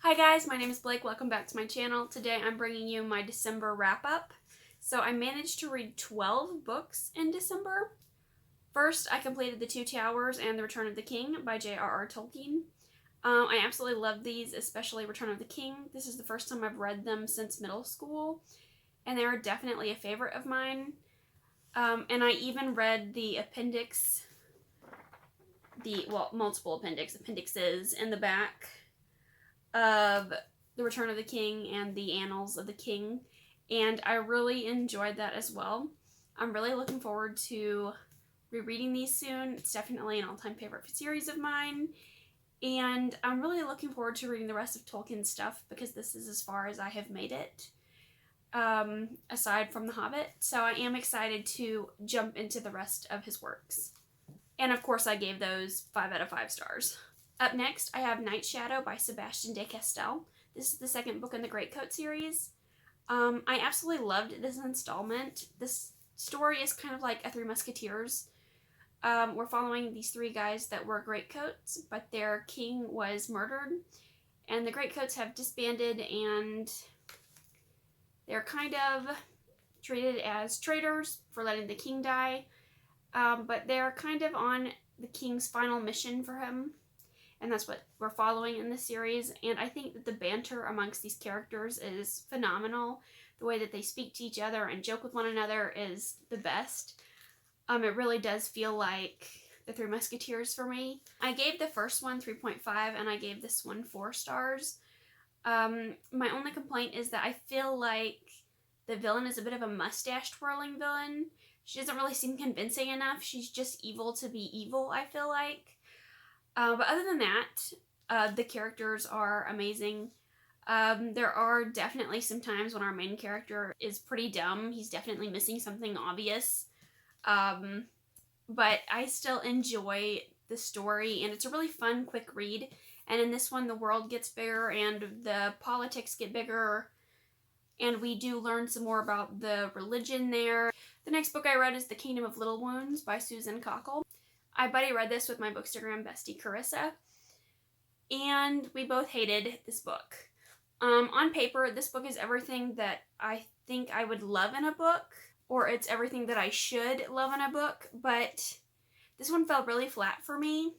Hi guys, my name is Blake. Welcome back to my channel. Today I'm bringing you my December wrap-up. So I managed to read 12 books in December. First, I completed The Two Towers and The Return of the King by J.R.R. Tolkien. I absolutely love these, especially Return of the King. This is the first time I've read them since middle school, and they are definitely a favorite of mine. And I even read the appendix, multiple appendixes in the back of The Return of the King and the Annals of the King, and I really enjoyed that as well. I'm really looking forward to rereading these soon. It's definitely an all-time favorite series of mine, and I'm really looking forward to reading the rest of Tolkien's stuff because this is as far as I have made it, aside from The Hobbit, so I am excited to jump into the rest of his works. And of course I gave those 5 out of 5 stars. Up next, I have Night Shadow by Sebastien de Castell. This is the second book in the Greatcoat series. I absolutely loved this installment. This story is kind of like a Three Musketeers. We're following these 3 guys that were Greatcoats, but their king was murdered, and the Greatcoats have disbanded, and they're kind of treated as traitors for letting the king die, but they're kind of on the king's final mission for him. And that's what we're following in this series, and I think that the banter amongst these characters is phenomenal. The way that they speak to each other and joke with one another is the best. It really does feel like the Three Musketeers for me. I gave the first one 3.5, and I gave this one 4 stars. My only complaint is that I feel like the villain is a bit of a mustache-twirling villain. She doesn't really seem convincing enough. She's just evil to be evil, I feel like. But other than that, the characters are amazing. There are definitely some times when our main character is pretty dumb. He's definitely missing something obvious. But I still enjoy the story, and it's a really fun, quick read. And in this one, the world gets bigger, and the politics get bigger, and we do learn some more about the religion there. The next book I read is The Kingdom of Little Wounds by Susann Cockal. I buddy read this with my Bookstagram bestie Carissa, and we both hated this book. On paper, this book is everything that I think I would love in a book, or it's everything that I should love in a book, but this one felt really flat for me.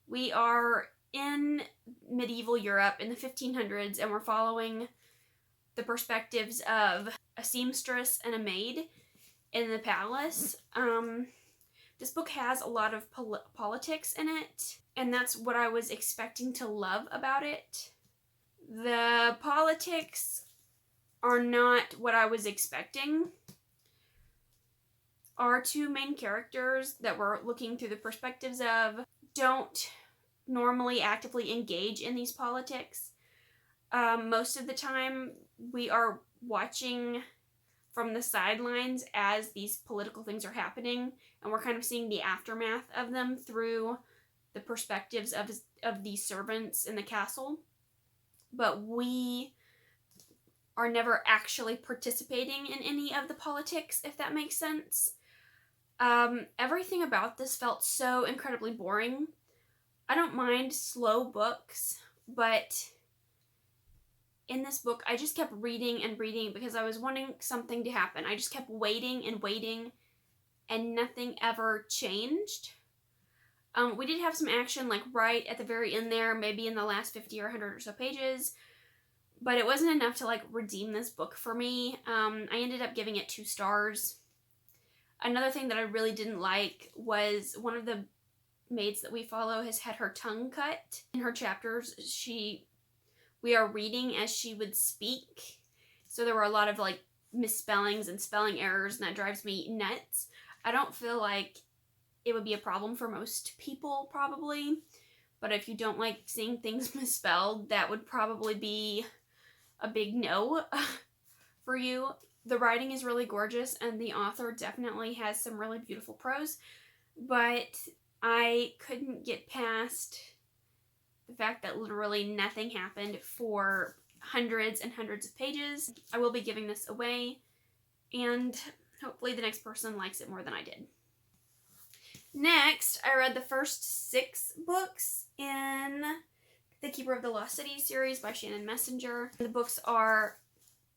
We are in medieval Europe in the 1500s, and we're following the perspectives of a seamstress and a maid in the palace. This book has a lot of politics in it, and that's what I was expecting to love about it. The politics are not what I was expecting. Our 2 main characters that we're looking through the perspectives of don't normally actively engage in these politics. Most of the time, we are watching from the sidelines as these political things are happening, and we're kind of seeing the aftermath of them through the perspectives of these servants in the castle. But we are never actually participating in any of the politics, if that makes sense. Everything about this felt so incredibly boring. I don't mind slow books, but in this book, I just kept reading and reading because I was wanting something to happen. I just kept waiting and waiting, and nothing ever changed. We did have some action, like right at the very end there, maybe in the last 50 or 100 or so pages, but it wasn't enough to like redeem this book for me. I ended up giving it 2 stars. Another thing that I really didn't like was one of the maids that we follow has had her tongue cut. In her chapters, we are reading as she would speak, so there were a lot of like misspellings and spelling errors, and that drives me nuts. I don't feel like it would be a problem for most people, probably, but if you don't like seeing things misspelled, that would probably be a big no for you. The writing is really gorgeous, and the author definitely has some really beautiful prose, but I couldn't get past the fact that literally nothing happened for hundreds and hundreds of pages. I will be giving this away, and hopefully the next person likes it more than I did. Next, I read the first 6 books in the Keeper of the Lost Cities series by Shannon Messenger. The books are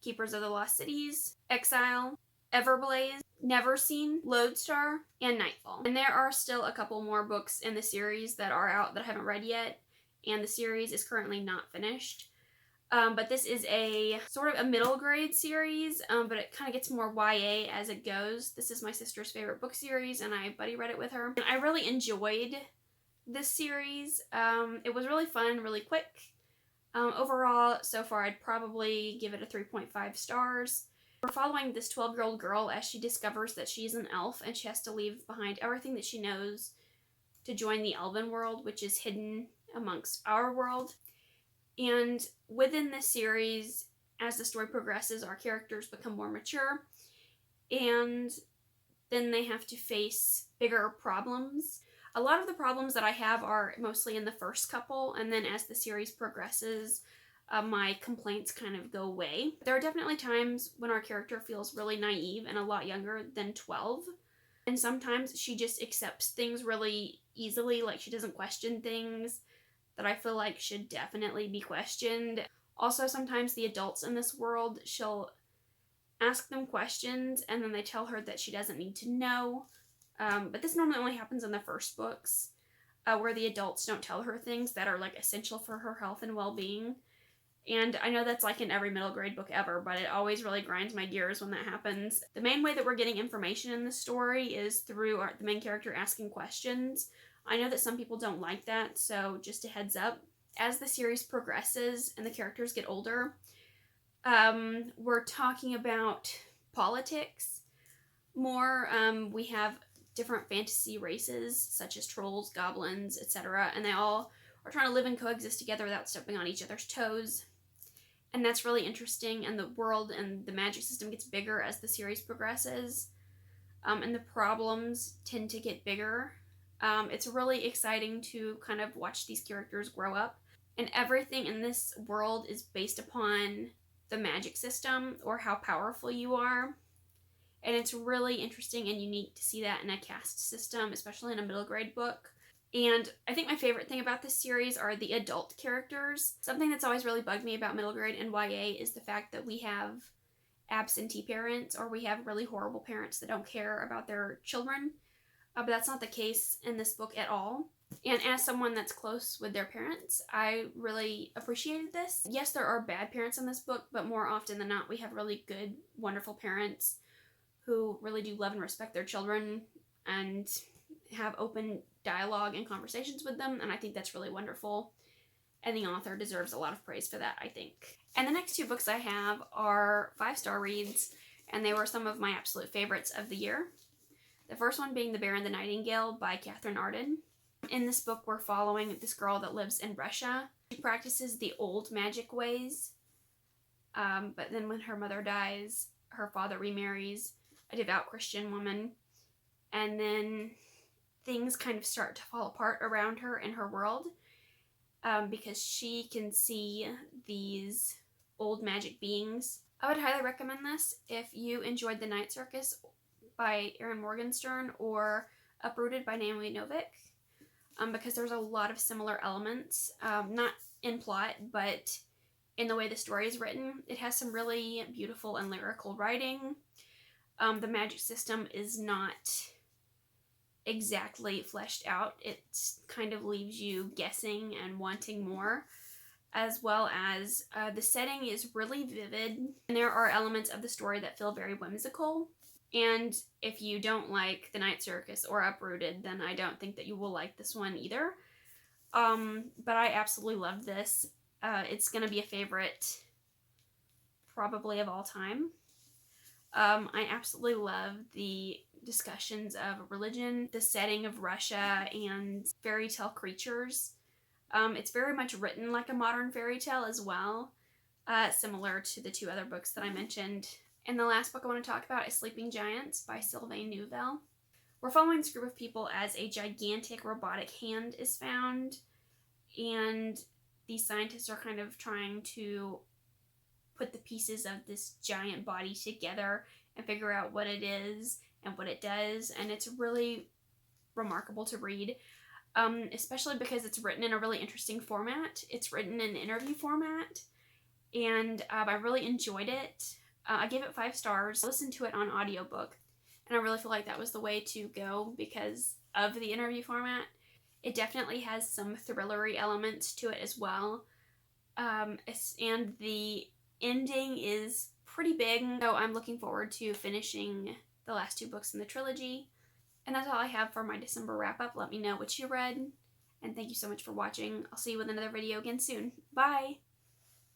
Keepers of the Lost Cities, Exile, Everblaze, Neverseen, Lodestar, and Nightfall. And there are still a couple more books in the series that are out that I haven't read yet, and the series is currently not finished. But this is a sort of a middle grade series, but it kind of gets more YA as it goes. This is my sister's favorite book series, and I buddy read it with her. And I really enjoyed this series. It was really fun, really quick. Overall, so far, I'd probably give it a 3.5 stars. We're following this 12-year-old girl as she discovers that she's an elf, and she has to leave behind everything that she knows to join the elven world, which is hidden amongst our world. And within this series, as the story progresses, our characters become more mature, and then they have to face bigger problems. A lot of the problems that I have are mostly in the first couple, and then as the series progresses, my complaints kind of go away. There are definitely times when our character feels really naive and a lot younger than 12, and sometimes she just accepts things really easily, like she doesn't question things that I feel like should definitely be questioned. Also, sometimes the adults in this world, she'll ask them questions and then they tell her that she doesn't need to know. But this normally only happens in the first books, where the adults don't tell her things that are like essential for her health and well-being. And I know that's like in every middle grade book ever, but it always really grinds my gears when that happens. The main way that we're getting information in this story is through the main character asking questions. I know that some people don't like that, so just a heads up. As the series progresses and the characters get older, we're talking about politics more. We have different fantasy races, such as trolls, goblins, etc., and they all are trying to live and coexist together without stepping on each other's toes. And that's really interesting, and the world and the magic system gets bigger as the series progresses, and the problems tend to get bigger. It's really exciting to kind of watch these characters grow up, and everything in this world is based upon the magic system or how powerful you are. And it's really interesting and unique to see that in a caste system, especially in a middle grade book. And I think my favorite thing about this series are the adult characters. Something that's always really bugged me about middle grade and YA is the fact that we have absentee parents, or we have really horrible parents that don't care about their children. But that's not the case in this book at all. And as someone that's close with their parents, I really appreciated this. Yes, there are bad parents in this book, but more often than not, we have really good, wonderful parents who really do love and respect their children and have open dialogue and conversations with them, and I think that's really wonderful. And the author deserves a lot of praise for that, I think. And the next two books I have are 5-star reads, and they were some of my absolute favorites of the year. The first one being The Bear and the Nightingale by Katherine Arden. In this book, we're following this girl that lives in Russia. She practices the old magic ways, but then when her mother dies, her father remarries a devout Christian woman, and then things kind of start to fall apart around her in her world, because she can see these old magic beings. I would highly recommend this if you enjoyed The Night Circus by Erin Morgenstern or Uprooted by Naomi Novik, because there's a lot of similar elements, not in plot, but in the way the story is written. It has some really beautiful and lyrical writing. The magic system is not exactly fleshed out. It kind of leaves you guessing and wanting more, as well as the setting is really vivid, and there are elements of the story that feel very whimsical. And if you don't like The Night Circus or Uprooted, then I don't think that you will like this one either. But I absolutely loved this. It's going to be a favorite probably of all time. I absolutely love the discussions of religion, the setting of Russia, and fairy tale creatures. It's very much written like a modern fairy tale as well, similar to the two other books that I mentioned. And the last book I want to talk about is Sleeping Giants by Sylvain Neuvel. We're following this group of people as a gigantic robotic hand is found, and these scientists are kind of trying to put the pieces of this giant body together and figure out what it is and what it does, and it's really remarkable to read. especially because it's written in a really interesting format. It's written in interview format, and I really enjoyed it. I gave it 5 stars. I listened to it on audiobook, and I really feel like that was the way to go because of the interview format. It definitely has some thrillery elements to it as well, and the ending is pretty big, so I'm looking forward to finishing the last 2 books in the trilogy. And that's all I have for my December wrap-up. Let me know what you read, and thank you so much for watching. I'll see you with another video again soon. Bye!